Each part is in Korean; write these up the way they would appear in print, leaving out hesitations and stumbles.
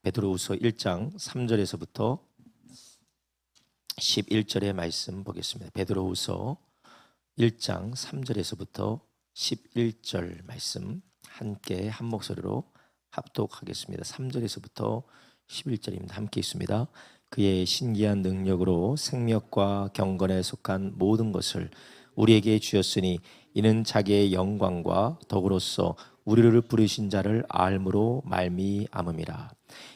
베드로후서 1장 3절에서부터 11절의 말씀 보겠습니다. 베드로후서 1장 3절에서부터 11절 말씀 함께 한 목소리로 합독하겠습니다. 3절에서부터 11절입니다. 함께 있습니다. 그의 신기한 능력으로 생명과 경건에 속한 모든 것을 우리에게 주셨으니 이는 자기의 영광과 덕으로서 우리를 부르신 자를 알므로 말미암음이라.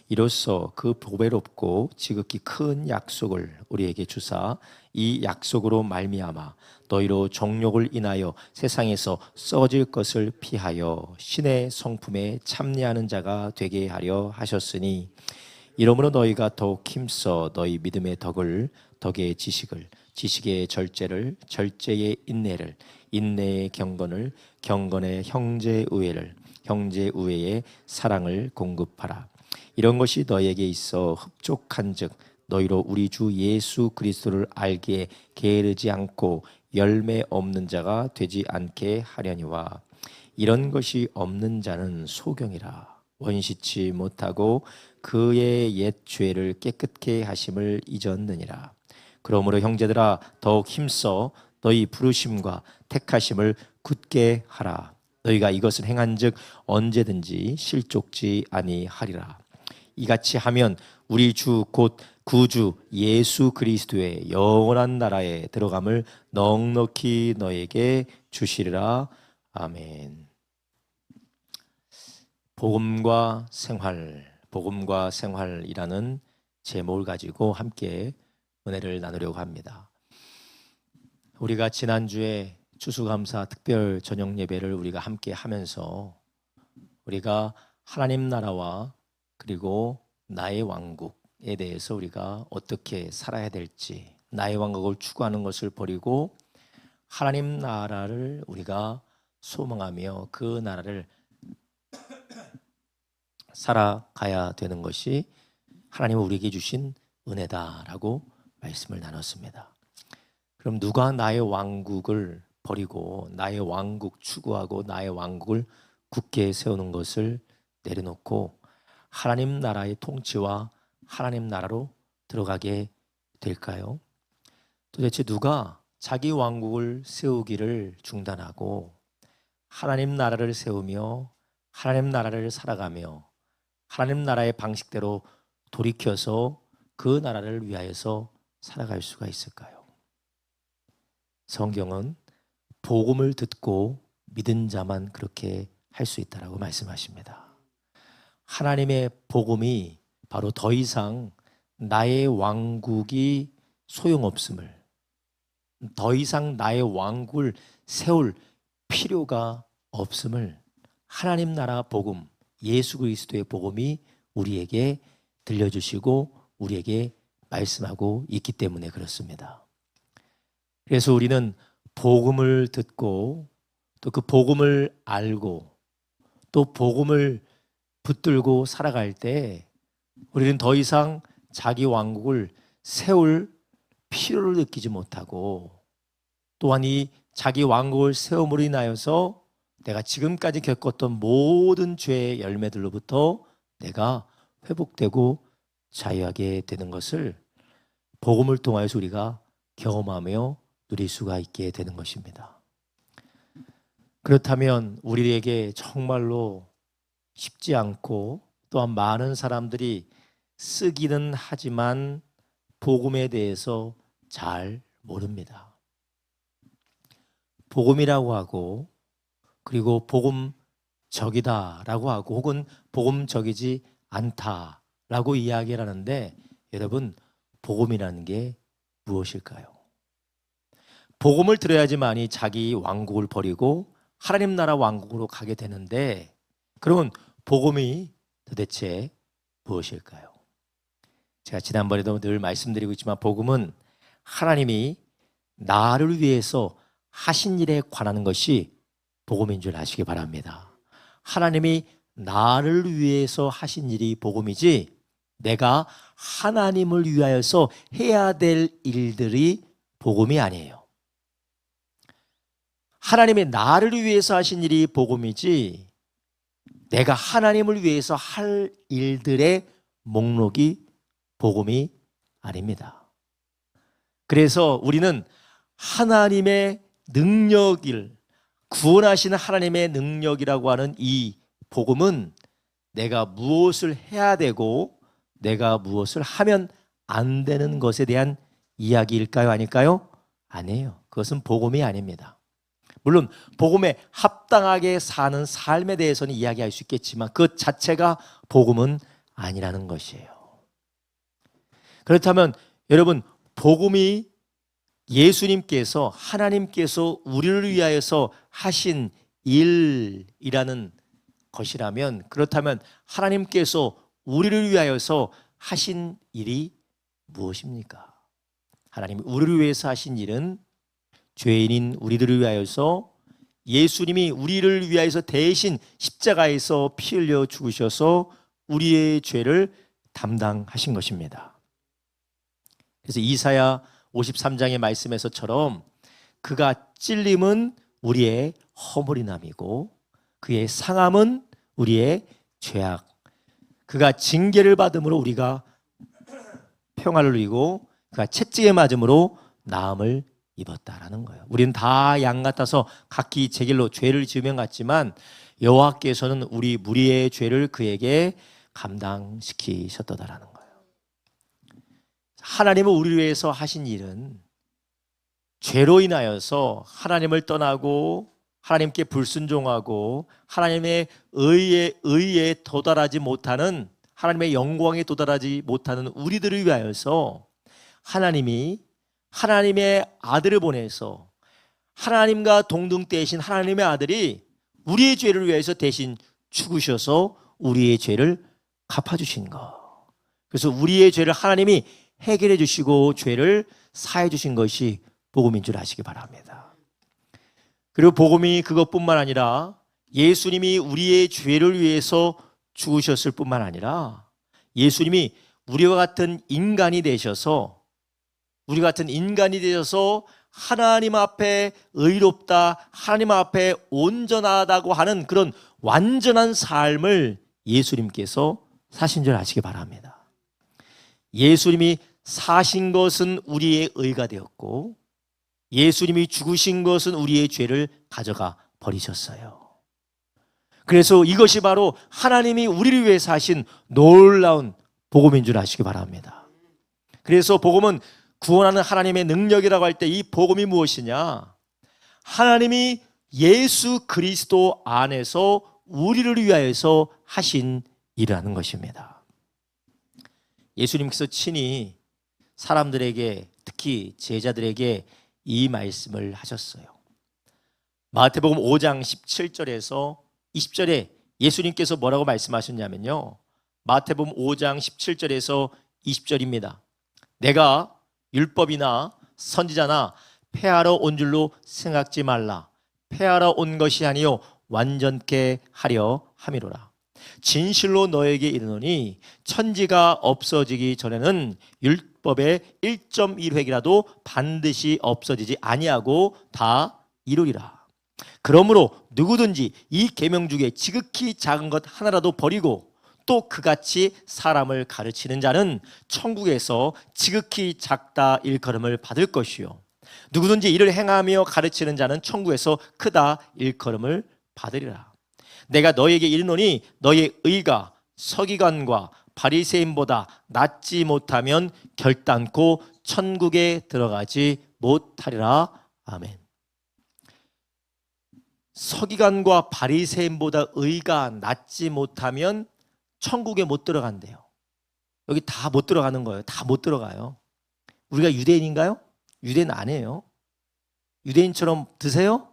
이로써 그 보배롭고 지극히 큰 약속을 우리에게 주사 이 약속으로 말미암아 너희로 정욕을 인하여 세상에서 썩어질 것을 피하여 신의 성품에 참여하는 자가 되게 하려 하셨으니 이러므로 너희가 더욱 힘써 너희 믿음의 덕을 덕의 지식을 지식의 절제를 절제의 인내를 인내의 경건을 경건의 형제 우애를 형제 우애의 사랑을 공급하라. 이런 것이 너희에게 있어 흡족한즉 너희로 우리 주 예수 그리스도를 알기에 게으르지 않고 열매 없는 자가 되지 않게 하려니와 이런 것이 없는 자는 소경이라. 원시치 못하고 그의 옛 죄를 깨끗게 하심을 잊었느니라. 그러므로 형제들아 더욱 힘써 너희 부르심과 택하심을 굳게 하라. 너희가 이것을 행한즉 언제든지 실족지 아니하리라. 이같이 하면 우리 주 곧 구주 예수 그리스도의 영원한 나라에 들어감을 넉넉히 너에게 주시리라. 아멘. 복음과 생활이라는 제목을 가지고 함께 은혜를 나누려고 합니다. 우리가 지난주에 추수감사 특별 저녁 예배를 우리가 함께 하면서 우리가 하나님 나라와 그리고 나의 왕국에 대해서 우리가 어떻게 살아야 될지, 나의 왕국을 추구하는 것을 버리고 하나님 나라를 우리가 소망하며 그 나라를 살아가야 되는 것이 하나님이 우리에게 주신 은혜다라고 말씀을 나눴습니다. 그럼 누가 나의 왕국을 버리고 나의 왕국 추구하고 나의 왕국을 굳게 세우는 것을 내려놓고 하나님 나라의 통치와 하나님 나라로 들어가게 될까요? 도대체 누가 자기 왕국을 세우기를 중단하고 하나님 나라를 세우며 하나님 나라를 살아가며 하나님 나라의 방식대로 돌이켜서 그 나라를 위하여서 살아갈 수가 있을까요? 성경은 복음을 듣고 믿은 자만 그렇게 할 수 있다라고 말씀하십니다. 하나님의 복음이 바로 더 이상 나의 왕국이 소용없음을, 더 이상 나의 왕국을 세울 필요가 없음을 하나님 나라 복음, 예수 그리스도의 복음이 우리에게 들려주시고 우리에게 말씀하고 있기 때문에 그렇습니다. 그래서 우리는 복음을 듣고 또 그 복음을 알고 또 복음을 붙들고 살아갈 때 우리는 더 이상 자기 왕국을 세울 필요를 느끼지 못하고 또한 이 자기 왕국을 세움으로 인하여서 내가 지금까지 겪었던 모든 죄의 열매들로부터 내가 회복되고 자유하게 되는 것을 복음을 통하여서 우리가 경험하며 누릴 수가 있게 되는 것입니다. 그렇다면 우리에게 정말로 쉽지 않고 또한 많은 사람들이 쓰기는 하지만 복음에 대해서 잘 모릅니다. 복음이라고 하고 그리고 복음적이다라고 하고 혹은 복음적이지 않다라고 이야기를 하는데 여러분 복음이라는 게 무엇일까요? 복음을 들어야지만이 자기 왕국을 버리고 하나님 나라 왕국으로 가게 되는데 그러면 복음이 도대체 무엇일까요? 제가 지난번에도 늘 말씀드리고 있지만 복음은 하나님이 나를 위해서 하신 일에 관한 것이 복음인 줄 아시기 바랍니다. 하나님이 나를 위해서 하신 일이 복음이지 내가 하나님을 위하여서 해야 될 일들이 복음이 아니에요. 하나님이 나를 위해서 하신 일이 복음이지 내가 하나님을 위해서 할 일들의 목록이 복음이 아닙니다. 그래서 우리는 하나님의 능력을, 구원하시는 하나님의 능력이라고 하는 이 복음은 내가 무엇을 해야 되고 내가 무엇을 하면 안 되는 것에 대한 이야기일까요? 아닐까요? 아니에요. 그것은 복음이 아닙니다. 물론 복음에 합당하게 사는 삶에 대해서는 이야기할 수 있겠지만 그 자체가 복음은 아니라는 것이에요. 그렇다면 여러분, 복음이 예수님께서, 하나님께서 우리를 위하여서 하신 일이라는 것이라면, 그렇다면 하나님께서 우리를 위하여서 하신 일이 무엇입니까? 하나님이 우리를 위해서 하신 일은 죄인인 우리들을 위하여서 예수님이 우리를 위하여서 대신 십자가에서 피 흘려 죽으셔서 우리의 죄를 담당하신 것입니다. 그래서 이사야 53장의 말씀에서처럼 그가 찔림은 우리의 허물이남이고 그의 상함은 우리의 죄악, 그가 징계를 받음으로 우리가 평화를 누리고 그가 채찍에 맞음으로 나음을 입었다라는 거예요. 우리는 다 양 같아서 각기 제 길로 죄를 지으면 같지만 여호와께서는 우리 무리의 죄를 그에게 감당시키셨다라는 거예요. 하나님은 우리를 위해서 하신 일은 죄로 인하여서 하나님을 떠나고 하나님께 불순종하고 하나님의 의에 도달하지 못하는, 하나님의 영광에 도달하지 못하는 우리들을 위하여서 하나님이 하나님의 아들을 보내서 하나님과 동등되신 하나님의 아들이 우리의 죄를 위해서 대신 죽으셔서 우리의 죄를 갚아주신 것. 그래서 우리의 죄를 하나님이 해결해 주시고 죄를 사해 주신 것이 복음인 줄 아시기 바랍니다. 그리고 복음이 그것뿐만 아니라 예수님이 우리의 죄를 위해서 죽으셨을 뿐만 아니라 예수님이 우리와 같은 인간이 되셔서 하나님 앞에 의롭다, 하나님 앞에 온전하다고 하는 그런 완전한 삶을 예수님께서 사신 줄 아시기 바랍니다. 예수님이 사신 것은 우리의 의가 되었고 예수님이 죽으신 것은 우리의 죄를 가져가 버리셨어요. 그래서 이것이 바로 하나님이 우리를 위해서 하신 놀라운 복음인 줄 아시기 바랍니다. 그래서 복음은 구원하는 하나님의 능력이라고 할 때 이 복음이 무엇이냐? 하나님이 예수 그리스도 안에서 우리를 위하여서 하신 일이라는 것입니다. 예수님께서 친히 사람들에게, 특히 제자들에게 이 말씀을 하셨어요. 마태복음 5장 17절에서 20절에 예수님께서 뭐라고 말씀하셨냐면요, 마태복음 5장 17절에서 20절입니다. 내가 율법이나 선지자나 폐하러 온 줄로 생각지 말라. 폐하러 온 것이 아니요 완전케 하려 함이로라. 진실로 너에게 이르노니 천지가 없어지기 전에는 율법의 1.1획이라도 반드시 없어지지 아니하고 다 이루리라. 그러므로 누구든지 이 계명 중에 지극히 작은 것 하나라도 버리고 또 그같이 사람을 가르치는 자는 천국에서 지극히 작다 일컬음을 받을 것이요 누구든지 이를 행하며 가르치는 자는 천국에서 크다 일컬음을 받으리라. 내가 너희에게 이르노니 너희의 의가 서기관과 바리새인보다 낫지 못하면 결단코 천국에 들어가지 못하리라. 아멘. 서기관과 바리새인보다 의가 낫지 못하면 천국에 못 들어간대요. 여기 다 못 들어가는 거예요. 다 못 들어가요. 우리가 유대인인가요? 유대인 아니에요. 유대인처럼 드세요?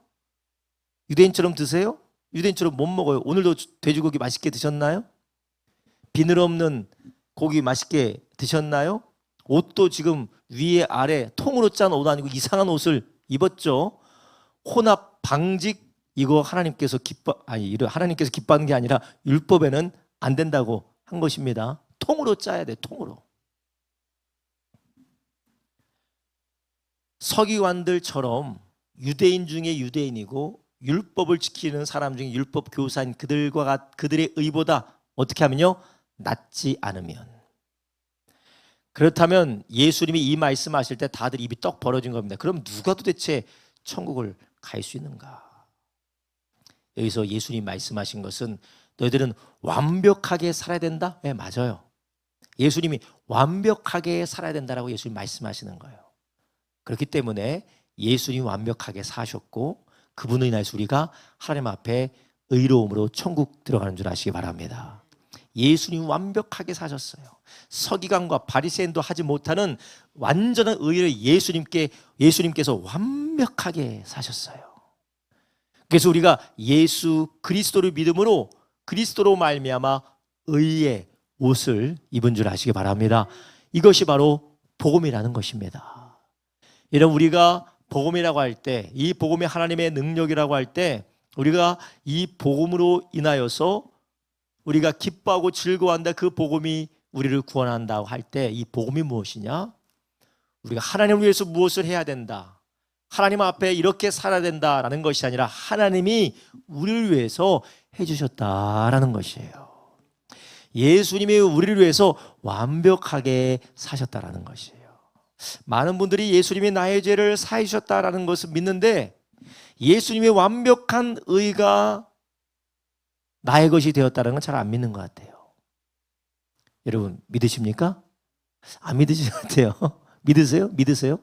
유대인처럼 드세요? 유대인처럼 못 먹어요. 오늘도 돼지고기 맛있게 드셨나요? 비늘 없는 고기 맛있게 드셨나요? 옷도 지금 위에 아래 통으로 짠 옷 아니고 이상한 옷을 입었죠. 혼합 방직 이거 하나님께서 기뻐하는 게 아니라 율법에는 안 된다고 한 것입니다. 통으로 짜야 돼, 통으로. 서기관들처럼 유대인 중에 유대인이고 율법을 지키는 사람 중에 율법 교사인 그들의 의보다 어떻게 하면요? 낫지 않으면, 그렇다면 예수님이 이 말씀하실 때 다들 입이 떡 벌어진 겁니다. 그럼 누가 도대체 천국을 갈 수 있는가? 여기서 예수님 말씀하신 것은 너희들은 완벽하게 살아야 된다? 네, 맞아요. 예수님이 완벽하게 살아야 된다라고 예수님 말씀하시는 거예요. 그렇기 때문에 예수님이 완벽하게 사셨고 그분을 인해서 우리가 하나님 앞에 의로움으로 천국 들어가는 줄 아시기 바랍니다. 예수님이 완벽하게 사셨어요. 서기관과 바리새인도 하지 못하는 완전한 의를 예수님께서 완벽하게 사셨어요. 그래서 우리가 예수 그리스도를 믿음으로 그리스도로 말미암아 의의 옷을 입은 줄 아시기 바랍니다. 이것이 바로 복음이라는 것입니다. 여러분, 우리가 복음이라고 할 때, 이 복음이 하나님의 능력이라고 할 때 우리가 이 복음으로 인하여서 우리가 기뻐하고 즐거워한다, 그 복음이 우리를 구원한다고 할 때 이 복음이 무엇이냐? 우리가 하나님을 위해서 무엇을 해야 된다, 하나님 앞에 이렇게 살아야 된다라는 것이 아니라 하나님이 우리를 위해서 해주셨다라는 것이에요. 예수님이 우리를 위해서 완벽하게 사셨다라는 것이에요. 많은 분들이 예수님이 나의 죄를 사해 주셨다라는 것을 믿는데 예수님의 완벽한 의가 나의 것이 되었다는 건 잘 안 믿는 것 같아요. 여러분, 믿으십니까? 안 믿으시는 것 같아요. 믿으세요? 믿으세요?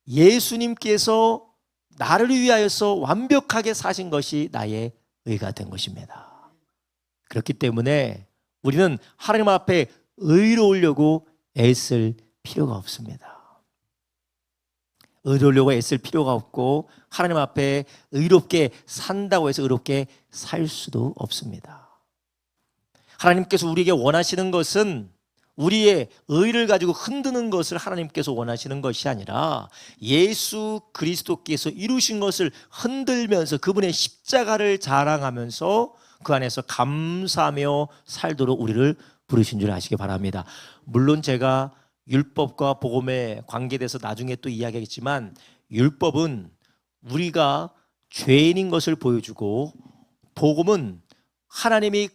예수님께서 나를 위하여서 완벽하게 사신 것이 나의 의가 된 것입니다. 그렇기 때문에 우리는 하나님 앞에 의로우려고 애쓸 필요가 없습니다. 의로우려고 애쓸 필요가 없고 하나님 앞에 의롭게 산다고 해서 의롭게 살 수도 없습니다. 하나님께서 우리에게 원하시는 것은 우리의 의를 가지고 흔드는 것을 하나님께서 원하시는 것이 아니라 예수 그리스도께서 이루신 것을 흔들면서 그분의 십자가를 자랑하면서 그 안에서 감사하며 살도록 우리를 부르신 줄 아시기 바랍니다. 물론 제가 율법과 복음의 관계에 대해서 나중에 또 이야기하겠지만 율법은 우리가 죄인인 것을 보여주고 복음은 하나님이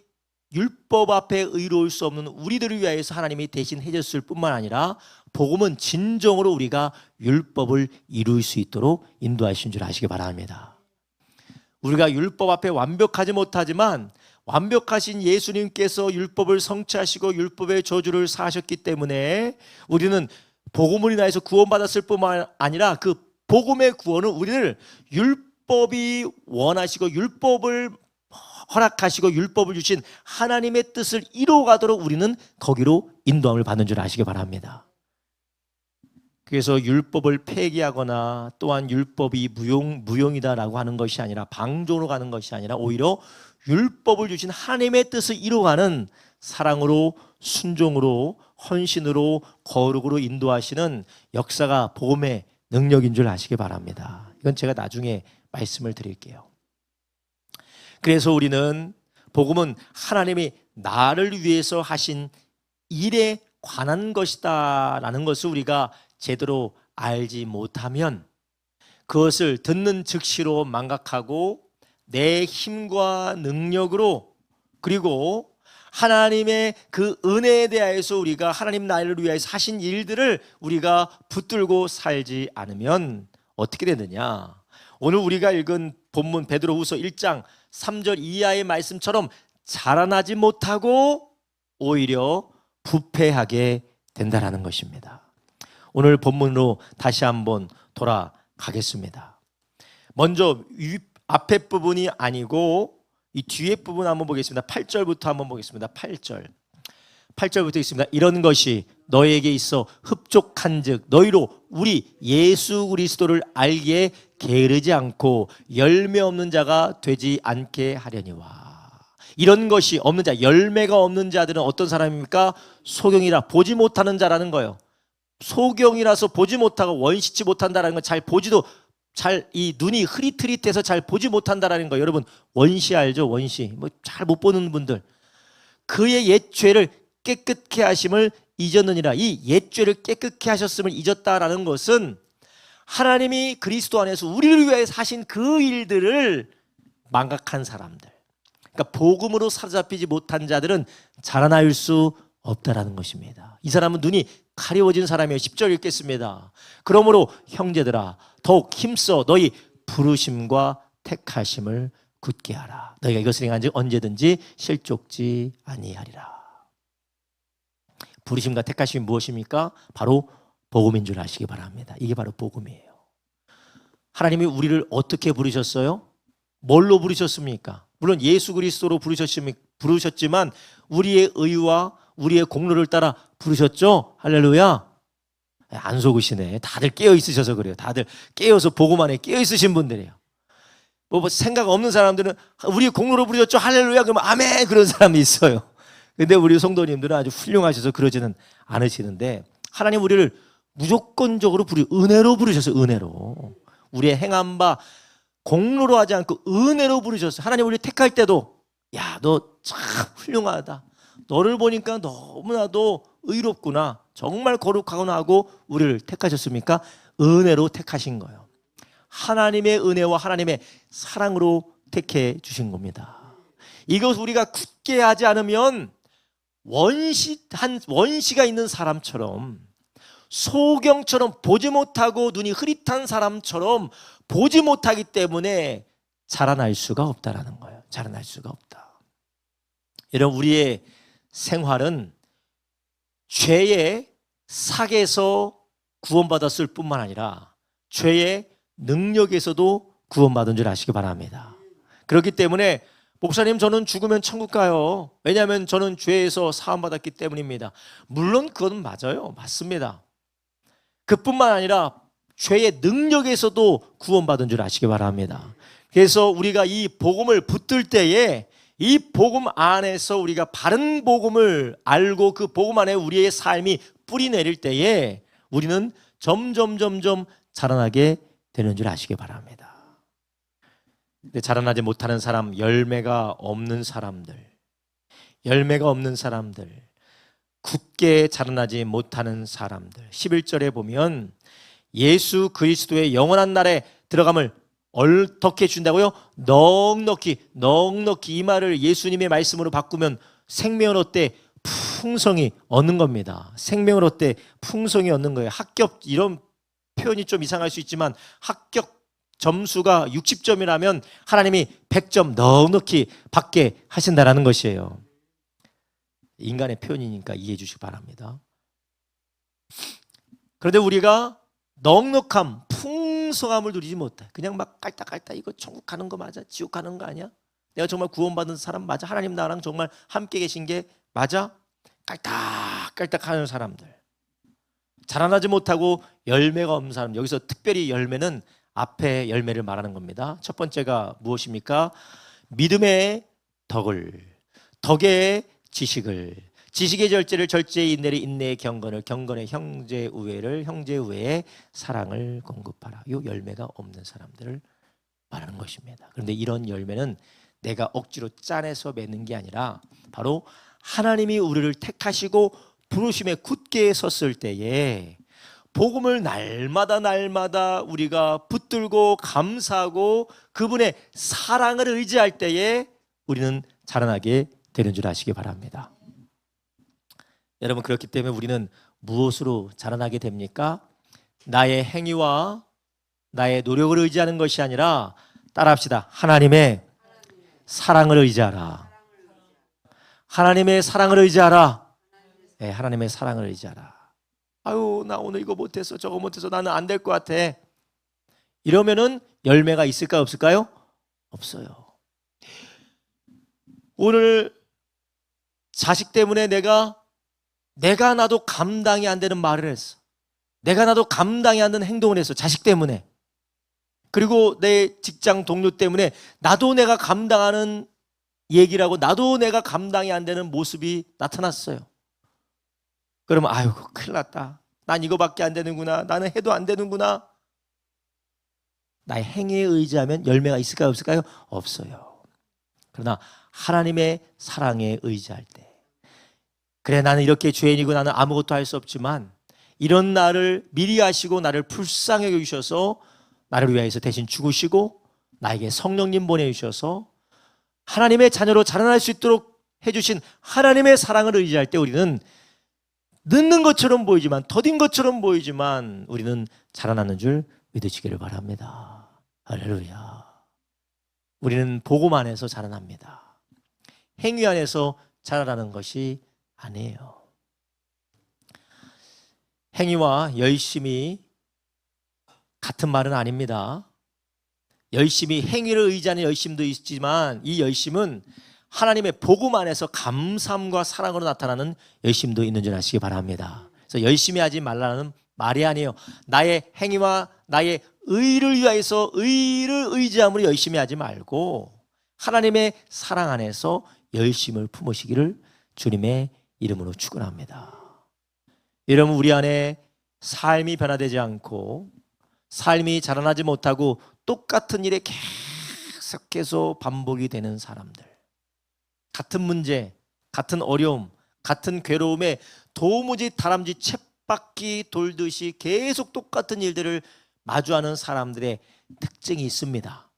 율법 앞에 의로울 수 없는 우리들을 위하여서 하나님이 대신 해줬을 뿐만 아니라 복음은 진정으로 우리가 율법을 이룰 수 있도록 인도하신 줄 아시기 바랍니다. 우리가 율법 앞에 완벽하지 못하지만 완벽하신 예수님께서 율법을 성취하시고 율법의 저주를 사하셨기 때문에 우리는 복음을 인하여서 구원받았을 뿐만 아니라 그 복음의 구원은 우리를 율법이 원하시고 율법을 허락하시고 율법을 주신 하나님의 뜻을 이루어가도록 우리는 거기로 인도함을 받는 줄 아시기 바랍니다. 그래서 율법을 폐기하거나 또한 율법이 무용이다라고 하는 것이 아니라 방종으로 가는 것이 아니라 오히려 율법을 주신 하나님의 뜻을 이루어가는 사랑으로 순종으로 헌신으로 거룩으로 인도하시는 역사가 복음의 능력인 줄 아시기 바랍니다. 이건 제가 나중에 말씀을 드릴게요. 그래서 우리는 복음은 하나님이 나를 위해서 하신 일에 관한 것이다 라는 것을 우리가 제대로 알지 못하면 그것을 듣는 즉시로 망각하고 내 힘과 능력으로 그리고 하나님의 그 은혜에 대하여서 우리가 하나님 나를 위하여서 하신 일들을 우리가 붙들고 살지 않으면 어떻게 되느냐? 오늘 우리가 읽은 본문 베드로후서 1장 3절 이하의 말씀처럼 자라나지 못하고 오히려 부패하게 된다라는 것입니다. 오늘 본문으로 다시 한번 돌아가겠습니다. 먼저 앞에 부분이 아니고 이 뒤에 부분 한번 보겠습니다. 8절부터 한번 보겠습니다. 8절부터 있습니다. 이런 것이 너에게 있어 흡족한즉 너희로 우리 예수 그리스도를 알기에 게으르지 않고 열매 없는 자가 되지 않게 하려니와. 이런 것이 없는 자, 열매가 없는 자들은 어떤 사람입니까? 소경이라 보지 못하는 자라는 거예요. 소경이라서 보지 못하고 원시치 못한다라는 건 잘 보지도 이 눈이 흐릿흐릿해서 잘 보지 못한다라는 거예요. 여러분 원시 알죠? 원시 뭐 잘 못 보는 분들 그의 옛 죄를 깨끗게 하심을 잊었느니라. 이 옛 죄를 깨끗게 하셨음을 잊었다라는 것은 하나님이 그리스도 안에서 우리를 위해 하신 그 일들을 망각한 사람들. 그러니까 복음으로 사로잡히지 못한 자들은 자라날 수 없다라는 것입니다. 이 사람은 눈이 가려워진 사람이에요. 10절 읽겠습니다. 그러므로 형제들아 더욱 힘써 너희 부르심과 택하심을 굳게 하라. 너희가 이것을 행한즉 언제든지 실족지 아니하리라. 부르심과 택하심이 무엇입니까? 바로 복음인 줄 아시기 바랍니다. 이게 바로 복음이에요. 하나님이 우리를 어떻게 부르셨어요? 뭘로 부르셨습니까? 물론 예수 그리스도로 부르셨지만 우리의 의와 우리의 공로를 따라 부르셨죠? 할렐루야. 안 속으시네. 다들 깨어 있으셔서 그래요. 다들 깨어서 복음 안에 깨어 있으신 분들이에요. 뭐 생각 없는 사람들은 우리의 공로로 부르셨죠? 할렐루야. 그러면 아멘. 그런 사람이 있어요. 근데 우리 성도님들은 아주 훌륭하셔서 그러지는 않으시는데 하나님 우리를 무조건적으로 은혜로 부르셨어요. 은혜로. 우리의 행한 바 공로로 하지 않고 은혜로 부르셨어요. 하나님 우리 택할 때도 야, 너 참 훌륭하다. 너를 보니까 너무나도 의롭구나. 정말 거룩하구나 하고 우리를 택하셨습니까? 은혜로 택하신 거예요. 하나님의 은혜와 하나님의 사랑으로 택해 주신 겁니다. 이것 우리가 굳게 하지 않으면 원시가 있는 사람처럼 소경처럼 보지 못하고 눈이 흐릿한 사람처럼 보지 못하기 때문에 자라날 수가 없다라는 거예요. 자라날 수가 없다. 여러분 우리의 생활은 죄의 삭에서 구원받았을 뿐만 아니라 죄의 능력에서도 구원받은 줄 아시기 바랍니다. 그렇기 때문에 목사님 저는 죽으면 천국 가요. 왜냐하면 저는 죄에서 사함받았기 때문입니다. 물론 그건 맞아요. 맞습니다. 그뿐만 아니라 죄의 능력에서도 구원받은 줄 아시기 바랍니다. 그래서 우리가 이 복음을 붙들 때에 이 복음 안에서 우리가 바른 복음을 알고 그 복음 안에 우리의 삶이 뿌리 내릴 때에 우리는 점점 자라나게 되는 줄 아시기 바랍니다. 근데 자라나지 못하는 사람, 열매가 없는 사람들, 굳게 자라나지 못하는 사람들, 11절에 보면 예수 그리스도의 영원한 날에 들어감을 어떻게 준다고요? 넉넉히 이 말을 예수님의 말씀으로 바꾸면 생명을 얻되 풍성히 얻는 겁니다. 생명을 얻되 풍성히 얻는 거예요. 합격, 이런 표현이 좀 이상할 수 있지만 합격 점수가 60점이라면 하나님이 100점 넉넉히 받게 하신다라는 것이에요. 인간의 표현이니까 이해해 주시기 바랍니다. 그런데 우리가 넉넉함, 풍성함을 누리지 못해. 그냥 막 깔딱깔딱 이거 천국 가는 거 맞아? 지옥 가는 거 아니야? 내가 정말 구원받은 사람 맞아? 하나님 나랑 정말 함께 계신 게 맞아? 깔딱깔딱 하는 사람들, 자라나지 못하고 열매가 없는 사람. 여기서 특별히 열매는 앞에 열매를 말하는 겁니다. 첫 번째가 무엇입니까? 믿음의 덕의 지식을, 지식의 절제를, 절제의 인내를, 인내의 경건을, 경건의 형제 우애를, 형제 우애의 사랑을 공급하라. 이 열매가 없는 사람들을 말하는 것입니다. 그런데 이런 열매는 내가 억지로 짜내서 맺는 게 아니라 바로 하나님이 우리를 택하시고 부르심에 굳게 섰을 때에 복음을 날마다 우리가 붙들고 감사하고 그분의 사랑을 의지할 때에 우리는 자라나게 되는 줄 아시기 바랍니다. 여러분, 그렇기 때문에 우리는 무엇으로 자라나게 됩니까? 나의 행위와 나의 노력을 의지하는 것이 아니라, 따라합시다. 하나님의 사랑을 의지하라. 하나님의 사랑을 의지하라. 네, 하나님의 사랑을 의지하라. 아유, 나 오늘 이거 못했어, 저거 못해서 나는 안 될 것 같아. 이러면은 열매가 있을까요, 없을까요? 없어요. 오늘 자식 때문에 내가 나도 감당이 안 되는 말을 했어. 내가 나도 감당이 안 되는 행동을 했어. 자식 때문에. 그리고 내 직장 동료 때문에 나도 내가 감당하는 얘기라고 나도 내가 감당이 안 되는 모습이 나타났어요. 그러면 아유, 큰일 났다. 난 이거밖에 안 되는구나. 나는 해도 안 되는구나. 나의 행위에 의지하면 열매가 있을까요, 없을까요? 없어요. 그러나 하나님의 사랑에 의지할 때, 그래, 나는 이렇게 죄인이고 나는 아무것도 할 수 없지만 이런 나를 미리 아시고 나를 불쌍히 여기셔서 나를 위하여서 대신 죽으시고 나에게 성령님 보내주셔서 하나님의 자녀로 자라날 수 있도록 해주신 하나님의 사랑을 의지할 때 우리는 늦는 것처럼 보이지만, 더딘 것처럼 보이지만 우리는 자라나는 줄 믿으시기를 바랍니다. 할렐루야. 우리는 복음 안에서 자라납니다. 행위 안에서 자라나는 것이 아니에요. 행위와 열심이 같은 말은 아닙니다. 열심히, 행위를 의지하는 열심도 있지만 이 열심은 하나님의 복음 안에서 감사함과 사랑으로 나타나는 열심도 있는 줄 아시기 바랍니다. 그래서 열심히 하지 말라는 말이 아니에요. 나의 행위와 나의 의를 위하여서 의를 의지함으로 열심히 하지 말고 하나님의 사랑 안에서 열심을 품으시기를 주님의 이름으로 축원합니다. 여러분, 우리 안에 삶이 변화되지 않고 삶이 자라나지 못하고 똑같은 일에 계속해서 반복이 되는 사람들, 같은 문제, 같은 어려움, 같은 괴로움에 도무지 다람쥐 쳇바퀴 돌듯이 계속 똑같은 일들을 마주하는 사람들의 특징이 있습니다.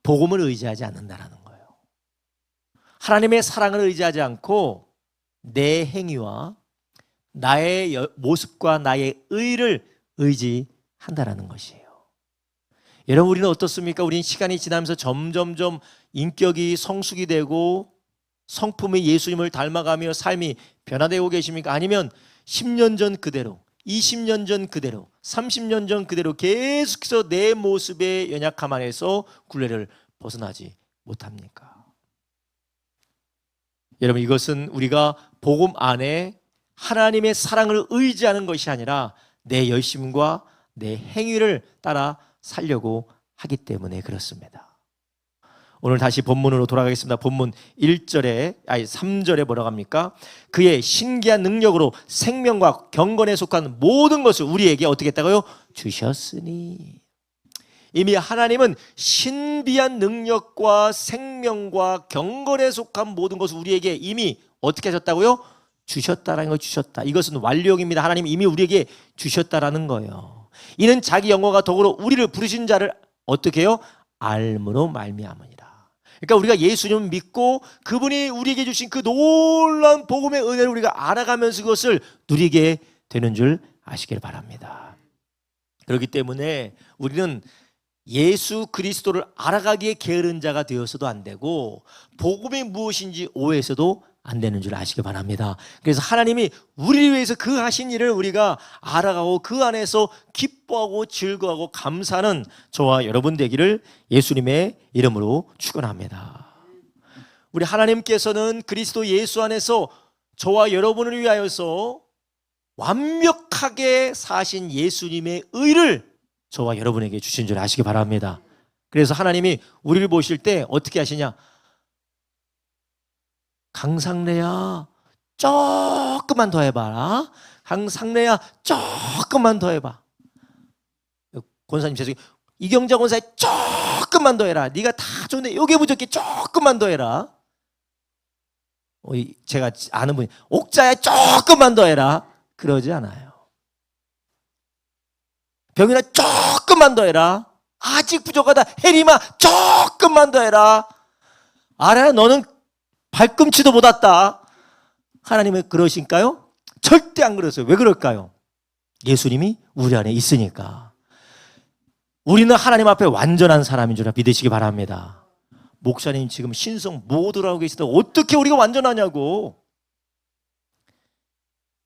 복음을 의지하지 않는다라는 거예요. 하나님의 사랑을 의지하지 않고 내 행위와 나의 모습과 나의 의를 의지한다라는 것이에요. 여러분, 우리는 어떻습니까? 우리는 시간이 지나면서 점점점 인격이 성숙이 되고 성품이 예수님을 닮아가며 삶이 변화되고 계십니까? 아니면 10년 전 그대로, 20년 전 그대로, 30년 전 그대로 계속해서 내 모습의 연약함 안에서 굴레를 벗어나지 못합니까? 여러분, 이것은 우리가 복음 안에 하나님의 사랑을 의지하는 것이 아니라 내 열심과 내 행위를 따라 살려고 하기 때문에 그렇습니다. 오늘 다시 본문으로 돌아가겠습니다. 본문 3절에 뭐라고 합니까? 그의 신기한 능력으로 생명과 경건에 속한 모든 것을 우리에게 어떻게 했다고요? 주셨으니. 이미 하나님은 신비한 능력과 생명과 경건에 속한 모든 것을 우리에게 이미 어떻게 하셨다고요? 주셨다라는 걸 주셨다. 이것은 완료형입니다. 하나님이 이미 우리에게 주셨다라는 거예요. 이는 자기 영광과 덕으로 우리를 부르신 자를 어떻게 해요? 알므로 말미암으니라. 그러니까 우리가 예수님을 믿고 그분이 우리에게 주신 그 놀라운 복음의 은혜를 우리가 알아가면서 그것을 누리게 되는 줄 아시길 바랍니다. 그렇기 때문에 우리는 예수 그리스도를 알아가기에 게으른 자가 되어서도 안 되고 복음이 무엇인지 오해해서도 안 되는 줄 아시기 바랍니다. 그래서 하나님이 우리를 위해서 그 하신 일을 우리가 알아가고 그 안에서 기뻐하고 즐거워하고 감사하는 저와 여러분 되기를 예수님의 이름으로 축원합니다. 우리 하나님께서는 그리스도 예수 안에서 저와 여러분을 위하여서 완벽하게 사신 예수님의 의를 저와 여러분에게 주신 줄 아시기 바랍니다. 그래서 하나님이 우리를 보실 때 어떻게 하시냐? 강상래야, 조금만 더 해봐라. 강상래야, 조금만 더 해봐. 권사님 죄송해요. 이경자 권사님 조금만 더 해라. 네가 다 좋은데 요게 부족해. 조금만 더 해라. 제가 아는 분이 옥자야 조금만 더 해라. 그러지 않아요. 병이나 조금만 더 해라. 아직 부족하다. 혜림아 조금만 더 해라. 알아야 너는 발꿈치도 못 왔다. 하나님은 그러신가요? 절대 안 그러세요. 왜 그럴까요? 예수님이 우리 안에 있으니까. 우리는 하나님 앞에 완전한 사람인 줄 믿으시기 바랍니다. 목사님 지금 신성 모두라고 계시다. 어떻게 우리가 완전하냐고.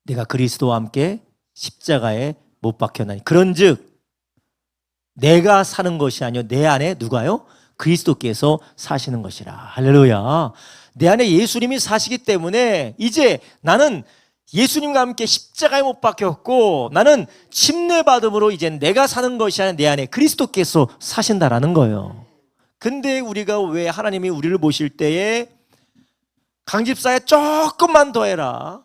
내가 그리스도와 함께 십자가에 못 박혔나니 그런즉 내가 사는 것이 아니요 내 안에 누가요? 그리스도께서 사시는 것이라. 할렐루야. 내 안에 예수님이 사시기 때문에 이제 나는 예수님과 함께 십자가에 못 박혔고 나는 침례받음으로 이제 내가 사는 것이 아니라 내 안에 그리스도께서 사신다라는 거예요. 근데 우리가 왜 하나님이 우리를 보실 때에 강집사야 조금만 더 해라.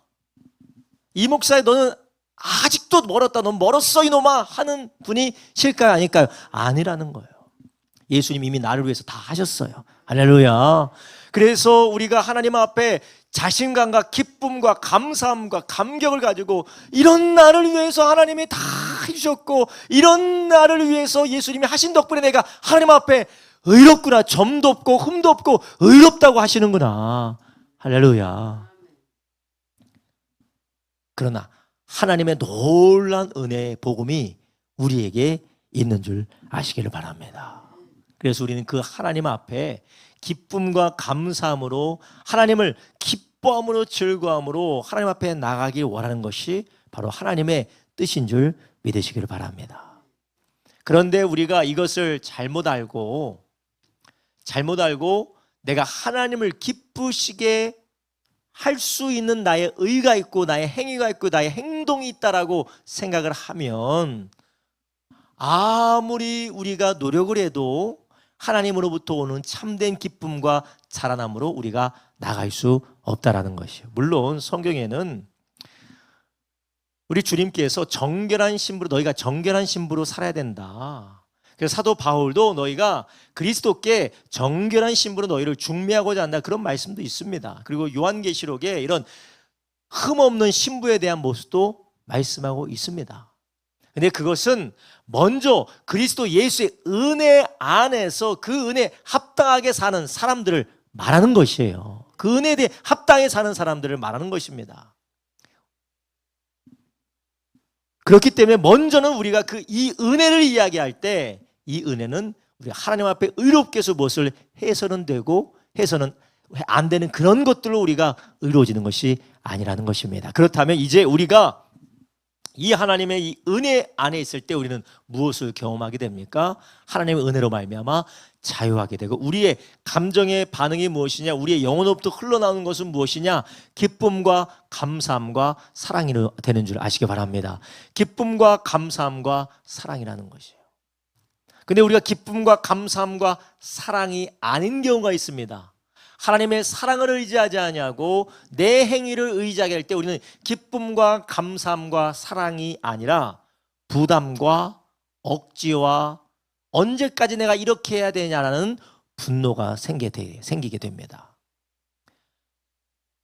이 목사야 너는 아직도 멀었다. 넌 멀었어 이놈아 하는 분이 실까요? 아닐까요? 아니라는 거예요. 예수님 이미 나를 위해서 다 하셨어요. 할렐루야. 그래서 우리가 하나님 앞에 자신감과 기쁨과 감사함과 감격을 가지고 이런 나를 위해서 하나님이 다 해주셨고 이런 나를 위해서 예수님이 하신 덕분에 내가 하나님 앞에 의롭구나. 점도 없고 흠도 없고 의롭다고 하시는구나. 할렐루야. 그러나 하나님의 놀라운 은혜의 복음이 우리에게 있는 줄 아시기를 바랍니다. 그래서 우리는 그 하나님 앞에 기쁨과 감사함으로, 하나님을 기뻐함으로 즐거움으로 하나님 앞에 나가길 원하는 것이 바로 하나님의 뜻인 줄 믿으시기를 바랍니다. 그런데 우리가 이것을 잘못 알고 내가 하나님을 기쁘시게 할 수 있는 나의 의가 있고 나의 행위가 있고 나의 행동이 있다라고 생각을 하면 아무리 우리가 노력을 해도 하나님으로부터 오는 참된 기쁨과 자라남으로 우리가 나갈 수 없다라는 것이에요. 물론 성경에는 우리 주님께서 정결한 신부로, 너희가 정결한 신부로 살아야 된다. 그래서 사도 바울도 너희가 그리스도께 정결한 신부로 너희를 중매하고자 한다, 그런 말씀도 있습니다. 그리고 요한계시록에 이런 흠없는 신부에 대한 모습도 말씀하고 있습니다. 근데 그것은 먼저 그리스도 예수의 은혜 안에서 그 은혜에 합당하게 사는 사람들을 말하는 것이에요. 그 은혜에 대해 합당하게 사는 사람들을 말하는 것입니다. 그렇기 때문에 먼저는 우리가 이 은혜를 이야기할 때 이 은혜는 우리가 하나님 앞에 의롭게 해서 무엇을 해서는 되고 해서는 안 되는 그런 것들로 우리가 의로워지는 것이 아니라는 것입니다. 그렇다면 이제 우리가 이 하나님의 이 은혜 안에 있을 때 우리는 무엇을 경험하게 됩니까? 하나님의 은혜로 말미암아 자유하게 되고, 우리의 감정의 반응이 무엇이냐, 우리의 영혼으로부터 흘러나오는 것은 무엇이냐? 기쁨과 감사함과 사랑이 되는 줄 아시기 바랍니다. 기쁨과 감사함과 사랑이라는 것이에요. 근데 우리가 기쁨과 감사함과 사랑이 아닌 경우가 있습니다. 하나님의 사랑을 의지하지 않냐고 내 행위를 의지하게 할 때 우리는 기쁨과 감사함과 사랑이 아니라 부담과 억지와 언제까지 내가 이렇게 해야 되냐라는 분노가 생기게 됩니다.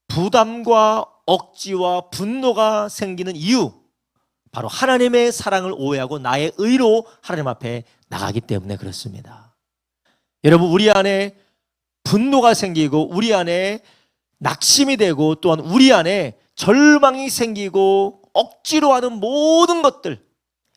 부담과 억지와 분노가 생기는 이유, 바로 하나님의 사랑을 오해하고 나의 의로 하나님 앞에 나가기 때문에 그렇습니다. 여러분, 우리 안에 분노가 생기고 우리 안에 낙심이 되고 또한 우리 안에 절망이 생기고 억지로 하는 모든 것들,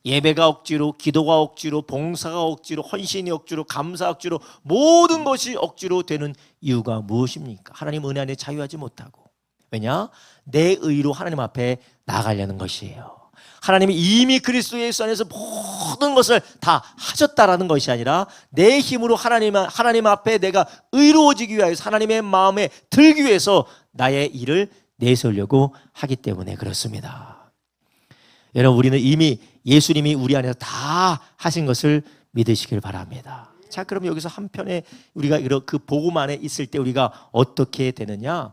예배가 억지로, 기도가 억지로, 봉사가 억지로, 헌신이 억지로, 감사 억지로, 모든 것이 억지로 되는 이유가 무엇입니까? 하나님 은혜 안에 자유하지 못하고. 왜냐? 내 의로 하나님 앞에 나가려는 것이에요. 하나님이 이미 그리스도 예수 안에서 모든 것을 다 하셨다라는 것이 아니라 내 힘으로 하나님 앞에 내가 의로워지기 위하여서 하나님의 마음에 들기 위해서 나의 일을 내세우려고 하기 때문에 그렇습니다. 여러분, 우리는 이미 예수님이 우리 안에서 다 하신 것을 믿으시길 바랍니다. 자, 그럼 여기서 한편에 우리가 그 복음 안에 있을 때 우리가 어떻게 되느냐?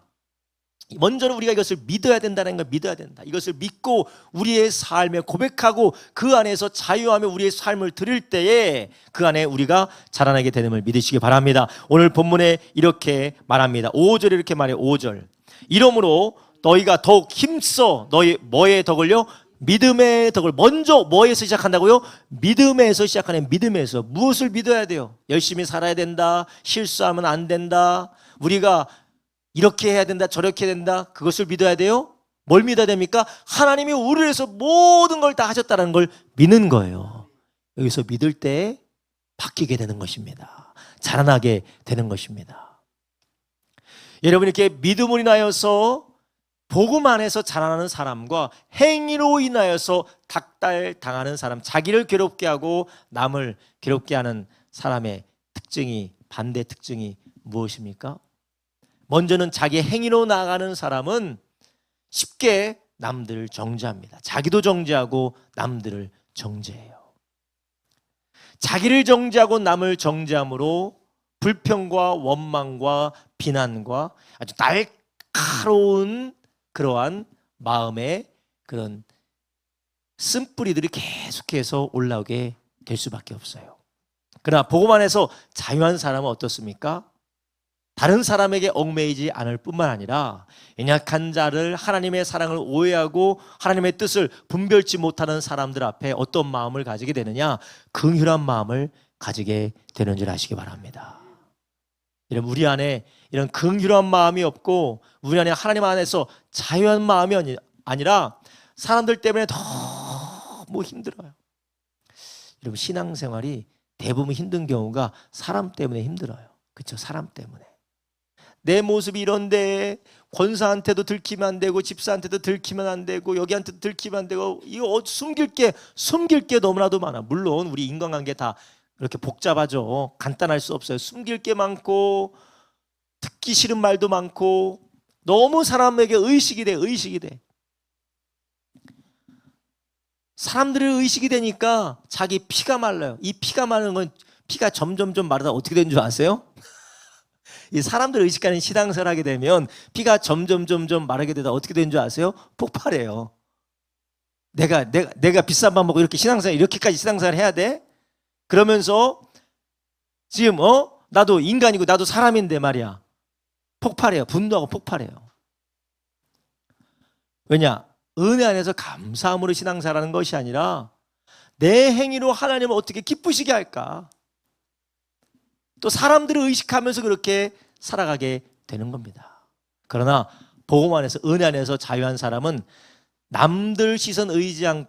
먼저는 우리가 이것을 믿어야 된다는 걸 믿어야 된다. 이것을 믿고 우리의 삶에 고백하고 그 안에서 자유하며 우리의 삶을 드릴 때에 그 안에 우리가 자라나게 되는 걸 믿으시기 바랍니다. 오늘 본문에 이렇게 말합니다. 5절에 이렇게 말해요. 5절. 이러므로 너희가 더욱 힘써 너희 뭐의 덕을요? 믿음의 덕을. 먼저 뭐에서 시작한다고요? 믿음에서 시작하는, 믿음에서. 무엇을 믿어야 돼요? 열심히 살아야 된다, 실수하면 안 된다, 우리가 이렇게 해야 된다, 저렇게 해야 된다, 그것을 믿어야 돼요? 뭘 믿어야 됩니까? 하나님이 우리를 위해서 모든 걸 다 하셨다는 걸 믿는 거예요. 여기서 믿을 때 바뀌게 되는 것입니다. 자라나게 되는 것입니다. 여러분, 이렇게 믿음으로 인하여서 복음 안에서 자라나는 사람과 행위로 인하여서 닥달당하는 사람, 자기를 괴롭게 하고 남을 괴롭게 하는 사람의 특징이, 반대 특징이 무엇입니까? 먼저는 자기 행위로 나가는 사람은 쉽게 남들을 정죄합니다. 자기도 정죄하고 남들을 정죄해요. 자기를 정죄하고 남을 정죄함으로 불평과 원망과 비난과 아주 날카로운 그러한 마음의 그런 쓴뿌리들이 계속해서 올라오게 될 수밖에 없어요. 그러나 복음 안에서 자유한 사람은 어떻습니까? 다른 사람에게 얽매이지 않을 뿐만 아니라 연약한 자를, 하나님의 사랑을 오해하고 하나님의 뜻을 분별치 못하는 사람들 앞에 어떤 마음을 가지게 되느냐? 긍휼한 마음을 가지게 되는 줄 아시기 바랍니다. 이런 우리 안에 이런 긍휼한 마음이 없고 우리 안에 하나님 안에서 자유한 마음이 아니라 사람들 때문에 너무 힘들어요. 여러분, 신앙생활이 대부분 힘든 경우가 사람 때문에 힘들어요. 그렇죠? 사람 때문에. 내 모습이 이런데 권사한테도 들키면 안 되고 집사한테도 들키면 안 되고 여기한테도 들키면 안 되고 이거 숨길 게 너무나도 많아. 물론 우리 인간관계 다 이렇게 복잡하죠. 간단할 수 없어요. 숨길 게 많고 듣기 싫은 말도 많고 너무 사람에게 의식이 돼. 사람들의 의식이 되니까 자기 피가 말라요. 이 피가 마른 건 피가 점점 마르다 어떻게 되는 줄 아세요? 이 사람들 의식하는 신앙생활을 하게 되면 피가 점점 마르게 되다 어떻게 되는 줄 아세요? 폭발해요. 내가 비싼 밥 먹고 이렇게까지 신앙생활을 해야 돼? 그러면서 지금 나도 인간이고 나도 사람인데 말이야. 폭발해요. 분노하고 폭발해요. 왜냐? 은혜 안에서 감사함으로 신앙생활하는 것이 아니라 내 행위로 하나님을 어떻게 기쁘시게 할까? 또 사람들을 의식하면서 그렇게 살아가게 되는 겁니다. 그러나 복음 안에서 은혜 안에서 자유한 사람은 남들 시선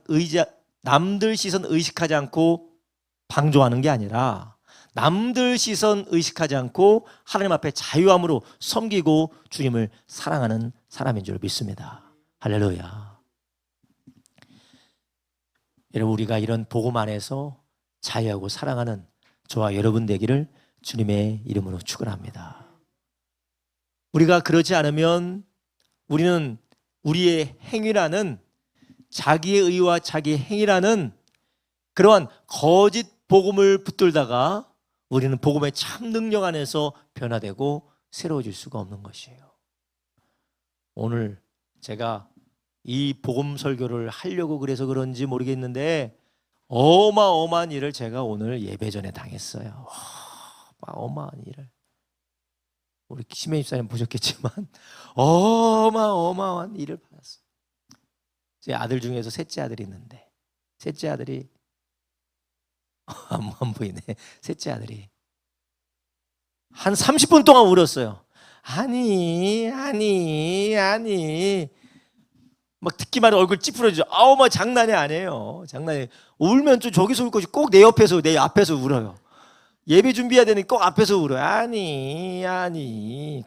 의식하지 않고 방종하는 게 아니라 남들 시선 의식하지 않고 하나님 앞에 자유함으로 섬기고 주님을 사랑하는 사람인 줄 믿습니다. 할렐루야. 여러분, 우리가 이런 복음 안에서 자유하고 사랑하는 저와 여러분 되기를 주님의 이름으로 축원합니다. 우리가 그러지 않으면 우리는 우리의 행위라는 자기의 의와 자기의 행위라는 그러한 거짓 복음을 붙들다가 우리는 복음의 참 능력 안에서 변화되고 새로워질 수가 없는 것이에요. 오늘 제가 이 복음 설교를 하려고 그래서 그런지 모르겠는데 어마어마한 일을 제가 오늘 예배 전에 당했어요. 어마어마한 일을. 우리 심해 집사님 보셨겠지만 어마어마한 일을 받았어요. 제 아들 중에서 셋째 아들이 있는데 셋째 아들이 안 보이네. 셋째 아들이 한 30분 동안 울었어요. 아니 막 듣기만 해도 얼굴 찌푸려지죠. 막 장난이 아니에요. 장난이. 울면 좀 저기서 울 것이 꼭 내 앞에서 울어요. 예배 준비해야 되니 꼭 앞에서 울어요. 아니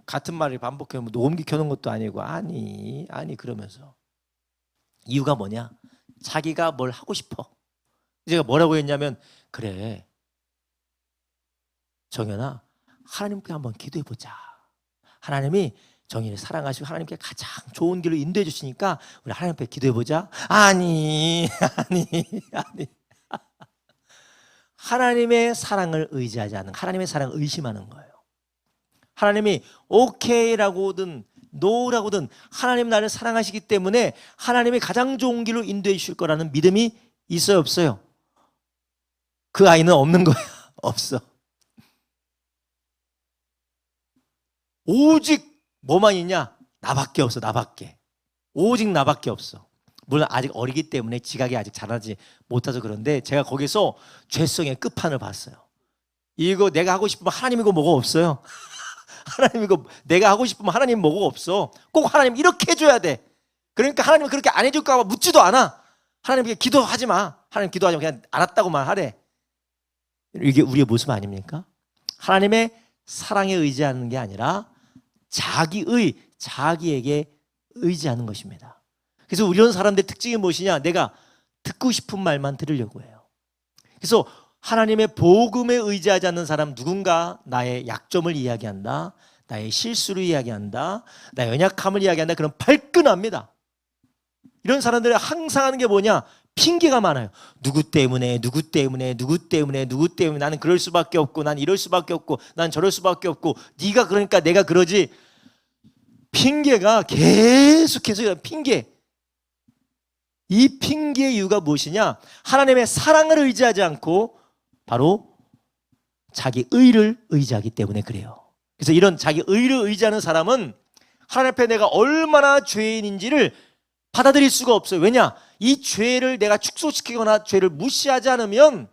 같은 말을 반복해. 녹음기 켜놓은 것도 아니고 아니 그러면서. 이유가 뭐냐? 자기가 뭘 하고 싶어. 제가 뭐라고 했냐면, 그래 정연아, 하나님께 한번 기도해보자. 하나님이 정연을 사랑하시고 하나님께 가장 좋은 길로 인도해 주시니까 우리 하나님 앞에 기도해보자. 아니 하나님의 사랑을 의지하지 않는, 하나님의 사랑을 의심하는 거예요. 하나님이 오케이라고든 노라고든 하나님 나를 사랑하시기 때문에 하나님이 가장 좋은 길로 인도해 주실 거라는 믿음이 있어요, 없어요? 그 아이는 없는 거야. 없어. 오직 뭐만 있냐? 나밖에 없어. 나밖에. 오직 나밖에 없어. 물론 아직 어리기 때문에 지각이 아직 자라지 못해서 그런데 제가 거기서 죄성의 끝판을 봤어요. 이거 내가 하고 싶으면 하나님이고 뭐가 없어요. 하나님이고 내가 하고 싶으면 하나님 뭐가 없어. 꼭 하나님 이렇게 해줘야 돼. 그러니까 하나님은 그렇게 안 해줄까 봐 묻지도 않아. 하나님께 기도하지 마. 하나님 기도하지 마. 그냥 알았다고만 하래. 이게 우리의 모습 아닙니까? 하나님의 사랑에 의지하는 게 아니라 자기에게 의지하는 것입니다. 그래서 이런 사람들의 특징이 무엇이냐? 내가 듣고 싶은 말만 들으려고 해요. 그래서 하나님의 복음에 의지하지 않는 사람, 누군가 나의 약점을 이야기한다, 나의 실수를 이야기한다, 나의 연약함을 이야기한다, 그럼 발끈합니다. 이런 사람들이 항상 하는 게 뭐냐? 핑계가 많아요. 누구 때문에 나는 그럴 수밖에 없고, 난 이럴 수밖에 없고, 난 저럴 수밖에 없고, 네가 그러니까 내가 그러지. 핑계가 계속해서 핑계. 이 핑계의 이유가 무엇이냐? 하나님의 사랑을 의지하지 않고 바로 자기 의를 의지하기 때문에 그래요. 그래서 이런 자기 의를 의지하는 사람은 하나님 앞에 내가 얼마나 죄인인지를 받아들일 수가 없어요. 왜냐? 이 죄를 내가 축소시키거나 죄를 무시하지 않으면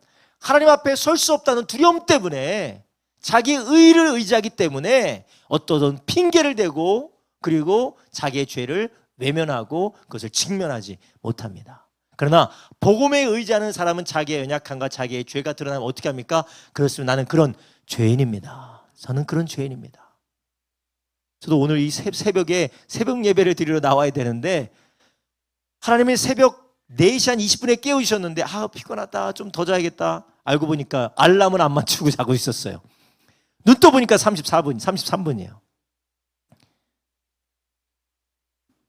하나님 앞에 설 수 없다는 두려움 때문에 자기의 의를 의지하기 때문에 어떤 핑계를 대고 그리고 자기의 죄를 외면하고 그것을 직면하지 못합니다. 그러나 복음에 의지하는 사람은 자기의 연약함과 자기의 죄가 드러나면 어떻게 합니까? 그렇습니다. 나는 그런 죄인입니다. 저는 그런 죄인입니다. 저도 오늘 이 새벽에 새벽 예배를 드리러 나와야 되는데 하나님이 새벽 4시 한 20분에 깨우셨는데 피곤하다, 좀 더 자야겠다. 알고 보니까 알람을 안 맞추고 자고 있었어요. 눈 떠보니까 33분이에요.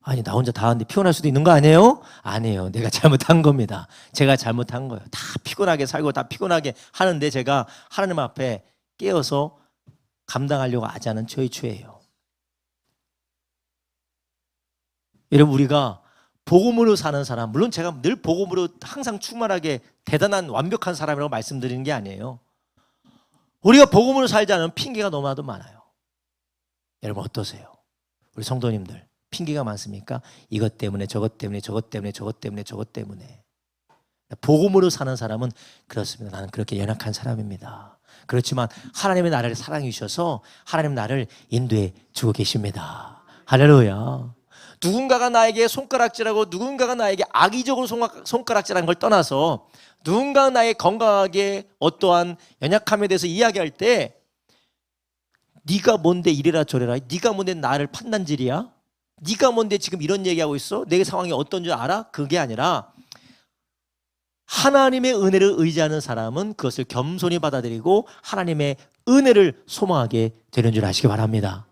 아니, 나 혼자 다 하는데 피곤할 수도 있는 거 아니에요? 아니에요. 내가 잘못한 겁니다. 제가 잘못한 거예요. 다 피곤하게 살고 다 피곤하게 하는데 제가 하나님 앞에 깨어서 감당하려고 하지 않은 저의 죄예요. 여러분, 우리가 복음으로 사는 사람, 물론 제가 늘 복음으로 항상 충만하게 대단한 완벽한 사람이라고 말씀드리는 게 아니에요. 우리가 복음으로 살지 않으면 핑계가 너무나도 많아요. 여러분 어떠세요? 우리 성도님들 핑계가 많습니까? 이것 때문에 저것 때문에 저것 때문에 저것 때문에 저것 때문에. 복음으로 사는 사람은 그렇습니다. 나는 그렇게 연약한 사람입니다. 그렇지만 하나님의 나를 사랑해 주셔서 하나님 나를 인도해 주고 계십니다. 할렐루야. 누군가가 나에게 손가락질하고 누군가가 나에게 악의적으로 손가락질하는 걸 떠나서 누군가가 나의 건강하게 어떠한 연약함에 대해서 이야기할 때 네가 뭔데 이래라 저래라, 네가 뭔데 나를 판단질이야, 네가 뭔데 지금 이런 얘기하고 있어, 내 상황이 어떤 줄 알아? 그게 아니라 하나님의 은혜를 의지하는 사람은 그것을 겸손히 받아들이고 하나님의 은혜를 소망하게 되는 줄 아시기 바랍니다.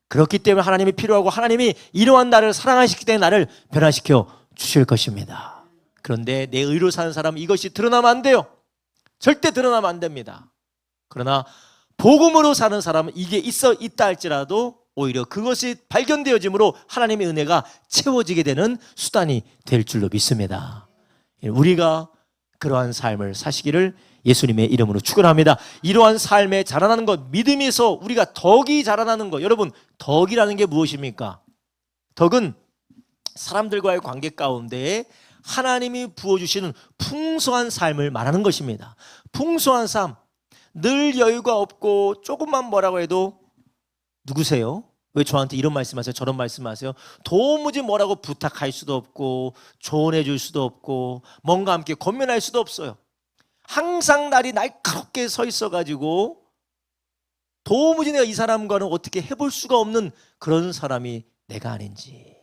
그렇기 때문에 하나님이 필요하고 하나님이 이러한 나를 사랑하시기 때문에 나를 변화시켜 주실 것입니다. 그런데 내 의로 사는 사람은 이것이 드러나면 안 돼요. 절대 드러나면 안 됩니다. 그러나 복음으로 사는 사람은 이게 있다 할지라도 오히려 그것이 발견되어짐으로 하나님의 은혜가 채워지게 되는 수단이 될 줄로 믿습니다. 우리가 그러한 삶을 사시기를 예수님의 이름으로 축원합니다. 이러한 삶에 자라나는 것, 믿음에서 우리가 덕이 자라나는 것. 여러분, 덕이라는 게 무엇입니까? 덕은 사람들과의 관계 가운데 하나님이 부어주시는 풍성한 삶을 말하는 것입니다. 풍성한 삶, 늘 여유가 없고 조금만 뭐라고 해도 누구세요? 왜 저한테 이런 말씀하세요? 저런 말씀하세요? 도무지 뭐라고 부탁할 수도 없고 조언해 줄 수도 없고 뭔가 함께 권면할 수도 없어요. 항상 날이 날카롭게 서 있어가지고 도무지 내가 이 사람과는 어떻게 해볼 수가 없는 그런 사람이 내가 아닌지.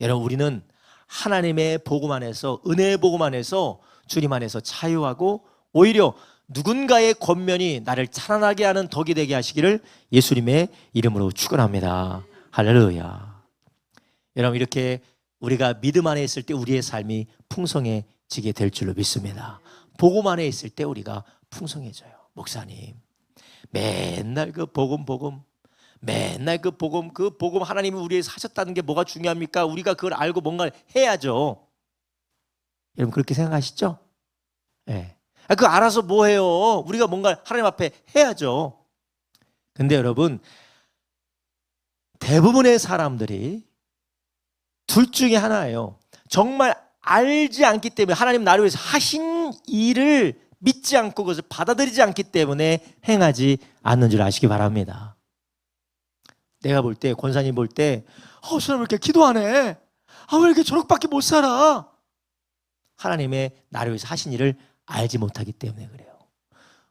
여러분, 우리는 하나님의 복음 안에서, 은혜의 복음 안에서, 주님 안에서 자유하고 오히려 누군가의 권면이 나를 찬란하게 하는 덕이 되게 하시기를 예수님의 이름으로 축원합니다. 할렐루야. 여러분, 이렇게 우리가 믿음 안에 있을 때 우리의 삶이 풍성해지게 될 줄로 믿습니다. 복음 안에 있을 때 우리가 풍성해져요. 목사님, 맨날 그 복음, 맨날 그 복음 하나님이 우리에서 하셨다는 게 뭐가 중요합니까? 우리가 그걸 알고 뭔가를 해야죠. 여러분 그렇게 생각하시죠? 네. 그거 알아서 뭐 해요? 우리가 뭔가 하나님 앞에 해야죠. 근데 여러분, 대부분의 사람들이 둘 중에 하나예요. 정말 알지 않기 때문에 하나님 나를 위해서 하신 일을 믿지 않고 그것을 받아들이지 않기 때문에 행하지 않는 줄 아시기 바랍니다. 내가 볼 때, 권사님 볼 때, 저 사람 왜 이렇게 기도하네? 왜 이렇게 저렇게밖에 못 살아? 하나님의 나를 위해서 하신 일을 알지 못하기 때문에 그래요.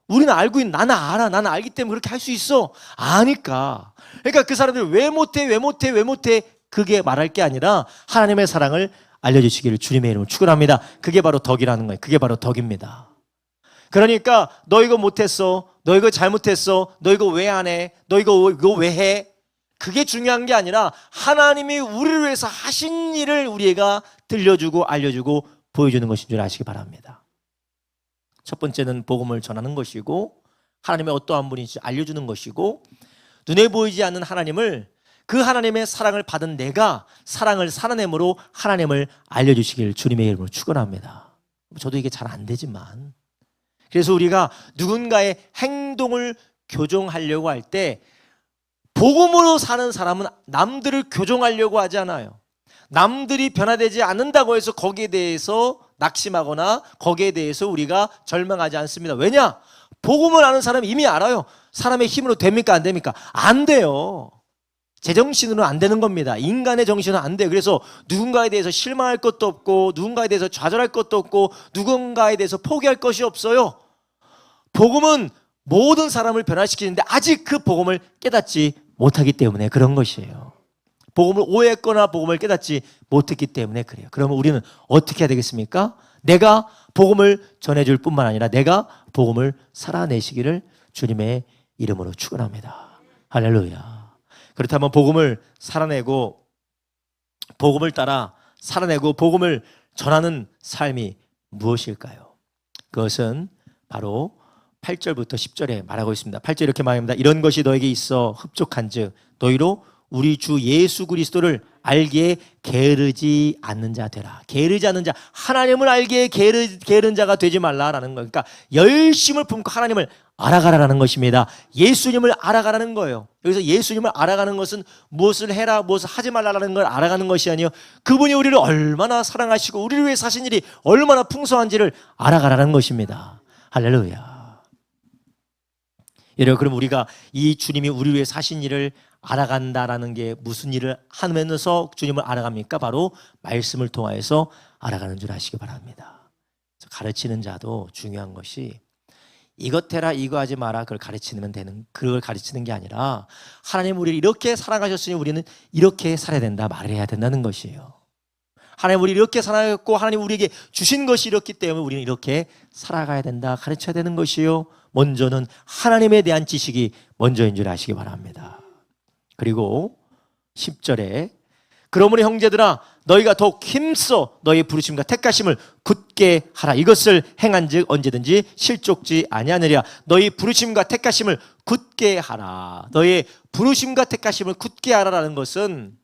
우리는 알고 있는, 나는 알아. 나는 알기 때문에 그렇게 할 수 있어. 아니까. 그러니까 그 사람들이 왜 못해? 그게 말할 게 아니라 하나님의 사랑을 알려주시기를 주님의 이름으로 축원합니다. 그게 바로 덕이라는 거예요. 그게 바로 덕입니다. 그러니까 너 이거 못했어, 너 이거 잘못했어, 너 이거 왜 안 해, 너 이거 왜 해? 그게 중요한 게 아니라 하나님이 우리를 위해서 하신 일을 우리가 들려주고 알려주고 보여주는 것인 줄 아시기 바랍니다. 첫 번째는 복음을 전하는 것이고 하나님의 어떠한 분인지 알려주는 것이고, 눈에 보이지 않는 하나님을, 그 하나님의 사랑을 받은 내가 사랑을 살아내므로 하나님을 알려주시길 주님의 이름으로 축원합니다. 저도 이게 잘 안 되지만, 그래서 우리가 누군가의 행동을 교정하려고 할 때 복음으로 사는 사람은 남들을 교정하려고 하지 않아요. 남들이 변화되지 않는다고 해서 거기에 대해서 낙심하거나 거기에 대해서 우리가 절망하지 않습니다. 왜냐? 복음을 아는 사람이 이미 알아요. 사람의 힘으로 됩니까? 안 됩니까? 안 돼요. 제정신으로는 안 되는 겁니다. 인간의 정신은 안 돼요. 그래서 누군가에 대해서 실망할 것도 없고 누군가에 대해서 좌절할 것도 없고 누군가에 대해서 포기할 것이 없어요. 복음은 모든 사람을 변화시키는데 아직 그 복음을 깨닫지 못하기 때문에 그런 것이에요. 복음을 오해했거나 복음을 깨닫지 못했기 때문에 그래요. 그러면 우리는 어떻게 해야 되겠습니까? 내가 복음을 전해줄 뿐만 아니라 내가 복음을 살아내시기를 주님의 이름으로 축원합니다. 할렐루야. 그렇다면 복음을 살아내고 복음을 따라 살아내고 복음을 전하는 삶이 무엇일까요? 그것은 바로 8절부터 10절에 말하고 있습니다. 8절 이렇게 말합니다. 이런 것이 너에게 있어 흡족한즉 너희로 우리 주 예수 그리스도를 알기에 게으르지 않는 자 되라. 게으르지 않는 자, 하나님을 알기에 게으른 자가 되지 말라라는 거예요. 그러니까 열심을 품고 하나님을 알아가라는 것입니다. 예수님을 알아가라는 거예요. 여기서 예수님을 알아가는 것은 무엇을 해라 무엇을 하지 말라라는 걸 알아가는 것이 아니요, 그분이 우리를 얼마나 사랑하시고 우리를 위해 사신 일이 얼마나 풍성한지를 알아가라는 것입니다. 할렐루야. 여러분, 그럼 우리가 이 주님이 우리 위해 사신 일을 알아간다라는 게 무슨 일을 하면서 주님을 알아갑니까? 바로 말씀을 통하여서 알아가는 줄 아시기 바랍니다. 가르치는 자도 중요한 것이 이것 해라 이거 하지 마라 그걸 가르치면 되는, 그걸 가르치는 게 아니라 하나님 우리를 이렇게 사랑하셨으니 우리는 이렇게 살아야 된다 말을 해야 된다는 것이에요. 하나님 우리 이렇게 살아갔고 하나님 우리에게 주신 것이 이렇기 때문에 우리는 이렇게 살아가야 된다 가르쳐야 되는 것이요. 먼저는 하나님에 대한 지식이 먼저인 줄 아시기 바랍니다. 그리고 10절에 그러므로 형제들아 너희가 더욱 힘써 너희의 부르심과 택하심을 굳게 하라. 이것을 행한즉 언제든지 실족지 아니하느리라. 너희 부르심과 택하심을 굳게 하라. 너희의 부르심과 택하심을 굳게 하라라는 것은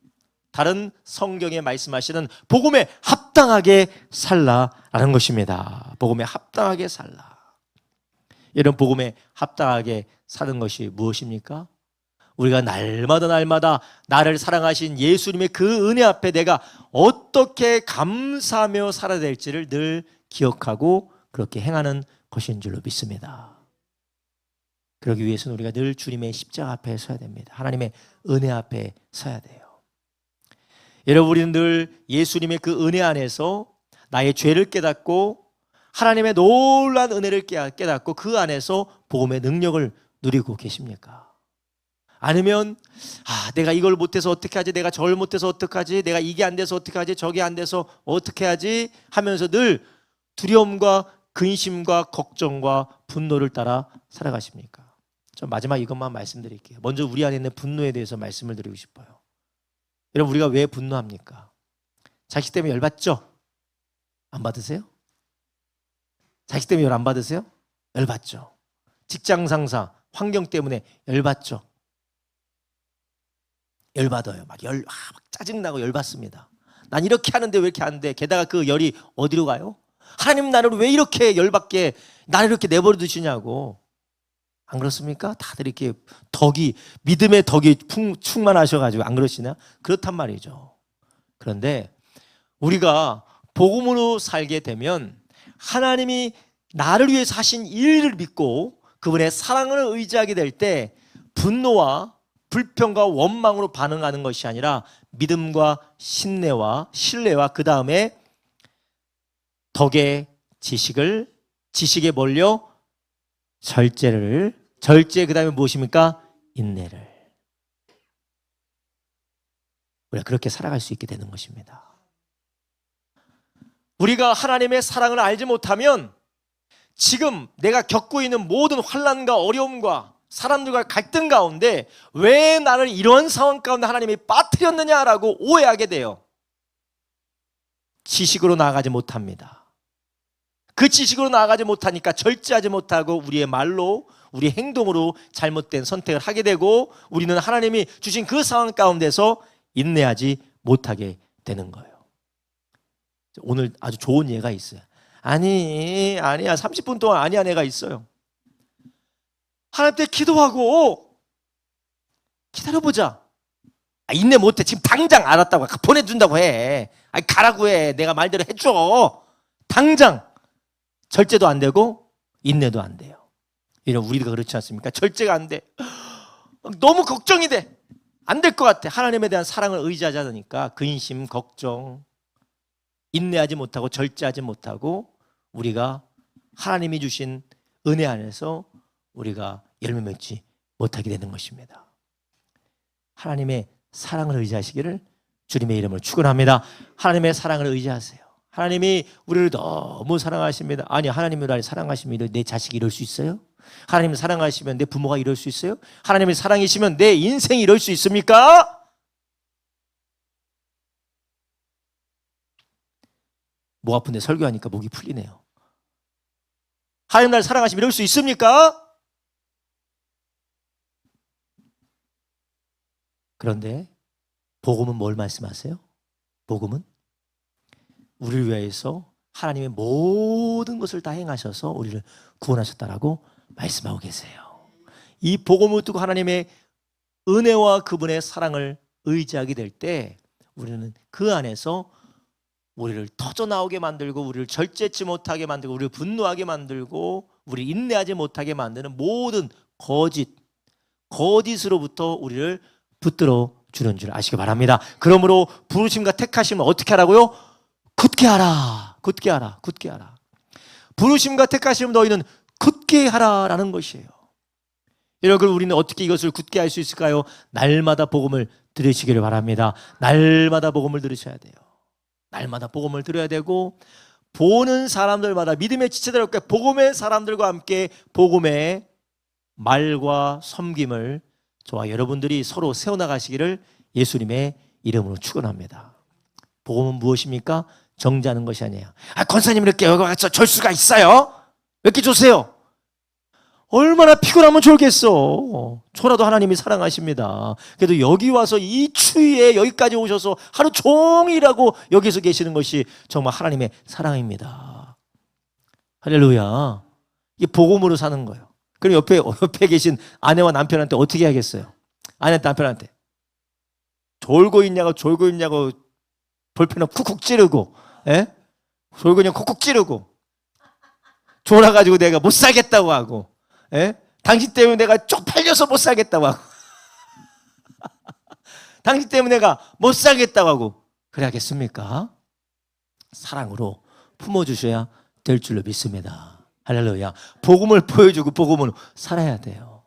다른 성경에 말씀하시는 복음에 합당하게 살라라는 것입니다. 복음에 합당하게 살라. 이런 복음에 합당하게 사는 것이 무엇입니까? 우리가 날마다 나를 사랑하신 예수님의 그 은혜 앞에 내가 어떻게 감사하며 살아야 될지를 늘 기억하고 그렇게 행하는 것인 줄로 믿습니다. 그러기 위해서는 우리가 늘 주님의 십자가 앞에 서야 됩니다. 하나님의 은혜 앞에 서야 돼요. 여러분, 우리는 늘 예수님의 그 은혜 안에서 나의 죄를 깨닫고 하나님의 놀라운 은혜를 깨닫고 그 안에서 복음의 능력을 누리고 계십니까? 아니면 내가 이걸 못해서 어떻게 하지, 내가 저걸 못해서 어떻게 하지, 내가 이게 안 돼서 어떻게 하지, 저게 안 돼서 어떻게 하지 하면서 늘 두려움과 근심과 걱정과 분노를 따라 살아가십니까? 저 마지막 이것만 말씀드릴게요. 먼저 우리 안에 있는 분노에 대해서 말씀을 드리고 싶어요. 여러분, 우리가 왜 분노합니까? 자식 때문에 열받죠? 안 받으세요? 자식 때문에 열 안 받으세요? 열받죠. 직장 상사, 환경 때문에 열받죠. 열받아요. 막 짜증나고 열받습니다. 난 이렇게 하는데 왜 이렇게 안 돼? 게다가 그 열이 어디로 가요? 하나님 나를 왜 이렇게 열받게 나를 이렇게 내버려 두시냐고. 안 그렇습니까? 다들 이렇게 믿음의 덕이 충만하셔가지고 안 그러시나? 그렇단 말이죠. 그런데 우리가 복음으로 살게 되면 하나님이 나를 위해 사신 일을 믿고 그분의 사랑을 의지하게 될 때 분노와 불평과 원망으로 반응하는 것이 아니라 믿음과 신뢰와 그 다음에 덕의 지식에 몰려 절제 그 다음에 무엇입니까? 인내를. 우리가 그렇게 살아갈 수 있게 되는 것입니다. 우리가 하나님의 사랑을 알지 못하면 지금 내가 겪고 있는 모든 환난과 어려움과 사람들과 갈등 가운데 왜 나를 이런 상황 가운데 하나님이 빠뜨렸느냐라고 오해하게 돼요. 지식으로 나아가지 못합니다. 그 지식으로 나아가지 못하니까 절제하지 못하고 우리의 말로 우리의 행동으로 잘못된 선택을 하게 되고 우리는 하나님이 주신 그 상황 가운데서 인내하지 못하게 되는 거예요. 오늘 아주 좋은 예가 있어요. 아니야 30분 동안 아니야 내가 있어요. 하나님 때 기도하고 기다려보자. 인내 못해. 지금 당장 알았다고 보내준다고 해. 가라고 해. 내가 말대로 해줘. 당장. 절제도 안 되고 인내도 안 돼요. 이런 우리가 그렇지 않습니까? 절제가 안 돼. 너무 걱정이 돼. 안 될 것 같아. 하나님에 대한 사랑을 의지하지 않으니까 근심, 걱정, 인내하지 못하고 절제하지 못하고 우리가 하나님이 주신 은혜 안에서 우리가 열매 맺지 못하게 되는 것입니다. 하나님의 사랑을 의지하시기를 주님의 이름으로 축원합니다. 하나님의 사랑을 의지하세요. 하나님이 우리를 너무 사랑하십니다. 아니, 하나님이 나를 사랑하시면 내 자식이 이럴 수 있어요? 하나님을 사랑하시면 내 부모가 이럴 수 있어요? 하나님이 사랑이시면 내 인생이 이럴 수 있습니까? 목 아픈데 설교하니까 목이 풀리네요. 하나님 나를 사랑하시면 이럴 수 있습니까? 그런데 복음은 뭘 말씀하세요? 복음은 우리를 위해서 하나님의 모든 것을 다 행하셔서 우리를 구원하셨다라고 말씀하고 계세요. 이 복음을 듣고 하나님의 은혜와 그분의 사랑을 의지하게 될 때 우리는 그 안에서 우리를 터져나오게 만들고 우리를 절제치 못하게 만들고 우리를 분노하게 만들고 우리를 인내하지 못하게 만드는 모든 거짓으로부터 우리를 붙들어 주는 줄 아시기 바랍니다. 그러므로 부르심과 택하심을 어떻게 하라고요? 굳게 하라. 굳게 하라. 굳게 하라. 부르심과 택하심을 너희는 굳게 하라라는 것이에요. 여러분, 우리는 어떻게 이것을 굳게 할 수 있을까요? 날마다 복음을 들으시기를 바랍니다. 날마다 복음을 들으셔야 돼요. 날마다 복음을 들어야 되고 보는 사람들마다 믿음의 지체들과 함께 복음의 사람들과 함께 복음의 말과 섬김을 저와 여러분들이 서로 세워나가시기를 예수님의 이름으로 축원합니다. 복음은 무엇입니까? 정죄하는 것이 아니에요. 권사님 이렇게 여기 와서 졸 수가 있어요? 몇 개 조세요? 얼마나 피곤하면 졸겠어. 졸아도 하나님이 사랑하십니다. 그래도 여기 와서 이 추위에 여기까지 오셔서 하루 종일하고 여기서 계시는 것이 정말 하나님의 사랑입니다. 할렐루야. 이게 복음으로 사는 거예요. 그럼 옆에 계신 아내와 남편한테 어떻게 하겠어요? 아내한테 남편한테 졸고 있냐고 볼펜을 쿡쿡 찌르고, 예? 졸고 있냐고 쿡쿡 찌르고 졸아가지고 내가 못 살겠다고 하고, 예? 당신 때문에 내가 쪽팔려서 못 살겠다고 하고 당신 때문에 내가 못 살겠다고 하고 그래야겠습니까? 사랑으로 품어주셔야 될 줄로 믿습니다. 할렐루야. 복음을 보여주고 복음으로 살아야 돼요.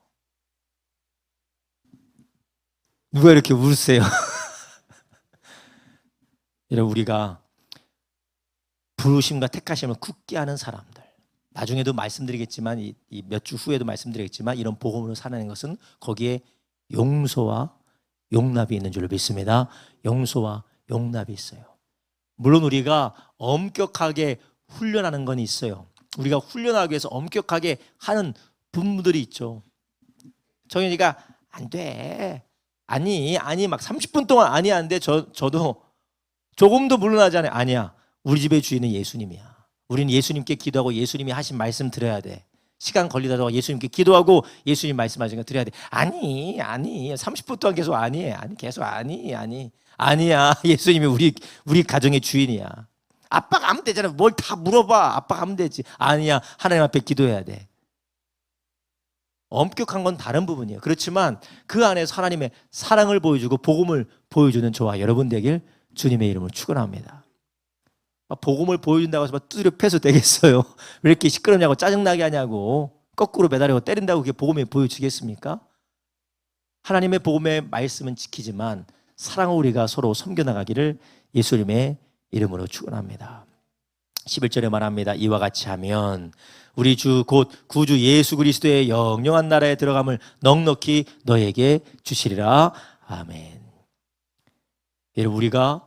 누가 이렇게 우세요? 여러분, 우리가 부르심과 택하심을 굳게 하는 사람들, 나중에도 말씀드리겠지만 이 몇 주 후에도 말씀드리겠지만 이런 복음으로 사는 것은 거기에 용서와 용납이 있는 줄로 믿습니다. 용서와 용납이 있어요. 물론 우리가 엄격하게 훈련하는 건 있어요. 우리가 훈련하기 위해서 엄격하게 하는 부분들이 있죠. 정현이가 안 돼. 아니 막 30분 동안 아니 안 돼. 저도 조금도 물러나지 않아요. 아니야. 우리 집의 주인은 예수님이야. 우리는 예수님께 기도하고 예수님이 하신 말씀 들어야 돼. 시간 걸리다가 예수님께 기도하고 예수님 말씀하신 거 들어야 돼. 아니 30분 동안 계속 아니 계속 아니야. 예수님이 우리 가정의 주인이야. 아빠가 하면 되잖아. 뭘 다 물어봐. 아빠가 하면 되지. 아니야. 하나님 앞에 기도해야 돼. 엄격한 건 다른 부분이에요. 그렇지만 그 안에서 하나님의 사랑을 보여주고 복음을 보여주는 저와 여러분 되길 주님의 이름으로 축원합니다. 복음을 보여준다고 해서 두드려 패서 되겠어요? 왜 이렇게 시끄럽냐고 짜증나게 하냐고 거꾸로 매달리고 때린다고 그게 복음이 보여지겠습니까? 하나님의 복음의 말씀은 지키지만 사랑을 우리가 서로 섬겨나가기를 예수님의 이름으로 축원합니다. 11절에 말합니다. 이와 같이 하면 우리 주 곧 구주 예수 그리스도의 영영한 나라에 들어감을 넉넉히 너에게 주시리라. 아멘. 여러분, 우리가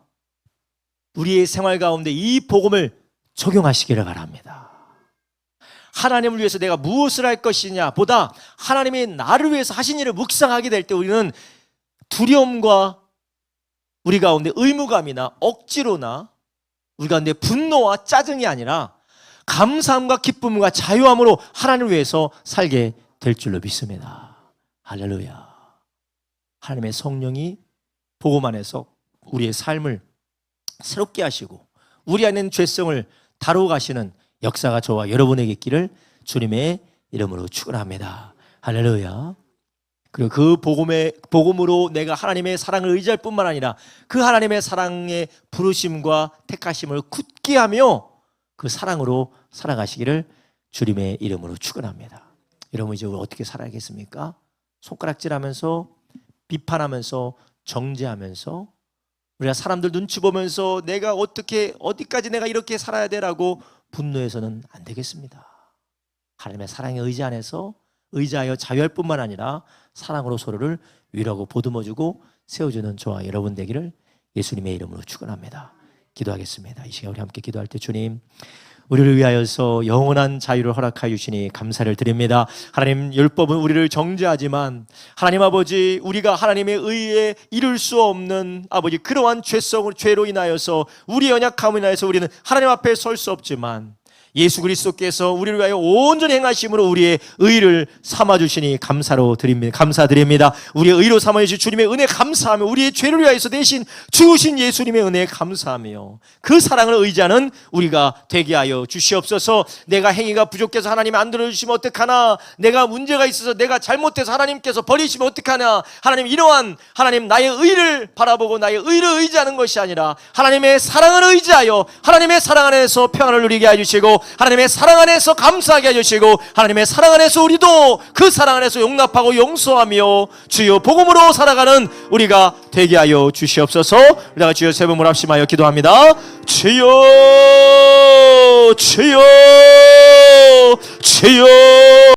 우리의 생활 가운데 이 복음을 적용하시기를 바랍니다. 하나님을 위해서 내가 무엇을 할 것이냐 보다 하나님이 나를 위해서 하신 일을 묵상하게 될 때 우리는 두려움과 우리 가운데 의무감이나 억지로나 우리 가운데 분노와 짜증이 아니라 감사함과 기쁨과 자유함으로 하나님을 위해서 살게 될 줄로 믿습니다. 할렐루야. 하나님의 성령이 복음 안에서 우리의 삶을 새롭게 하시고 우리 안에 있는 죄성을 다루어 가시는 역사가 저와 여러분에게 있기를 주님의 이름으로 축원합니다. 할렐루야. 그리고 그 복음으로 내가 하나님의 사랑을 의지할 뿐만 아니라 그 하나님의 사랑의 부르심과 택하심을 굳게 하며 그 사랑으로 살아가시기를 주님의 이름으로 축원합니다. 여러분 이제 어떻게 살아야겠습니까? 손가락질하면서 비판하면서 정죄하면서 우리가 사람들 눈치 보면서 내가 어디까지 내가 이렇게 살아야 되라고 분노해서는 안 되겠습니다. 하나님의 사랑의 의지 안에서 의지하여 자유할 뿐만 아니라 사랑으로 서로를 위로하고 보듬어주고 세워주는 저와 여러분 되기를 예수님의 이름으로 축원합니다. 기도하겠습니다. 이 시간 우리 함께 기도할 때 주님, 우리를 위하여서 영원한 자유를 허락하여 주시니 감사를 드립니다. 하나님, 율법은 우리를 정죄하지만 하나님 아버지, 우리가 하나님의 의에 이룰 수 없는 아버지 그러한 죄로 인하여서 우리의 연약함으로 인하여서 우리는 하나님 앞에 설 수 없지만 예수 그리스도께서 우리를 위하여 온전히 행하심으로 우리의 의를 삼아주시니 감사드립니다. 우리의 의로 삼아주신 주님의 은혜 감사하며 우리의 죄를 위하여서 대신 주신 예수님의 은혜에 감사하며 그 사랑을 의지하는 우리가 되게 하여 주시옵소서. 내가 행위가 부족해서 하나님 안 들어주시면 어떡하나, 내가 문제가 있어서 내가 잘못해서 하나님께서 버리시면 어떡하나, 하나님 이러한 하나님 나의 의를 바라보고 나의 의를 의지하는 것이 아니라 하나님의 사랑을 의지하여 하나님의 사랑 안에서 평안을 누리게 해주시고 하나님의 사랑 안에서 감사하게 해주시고 하나님의 사랑 안에서 우리도 그 사랑 안에서 용납하고 용서하며 주여 복음으로 살아가는 우리가 되게 하여 주시옵소서. 우리가 주여 세 번 합심하여 기도합니다. 주여 주여 주여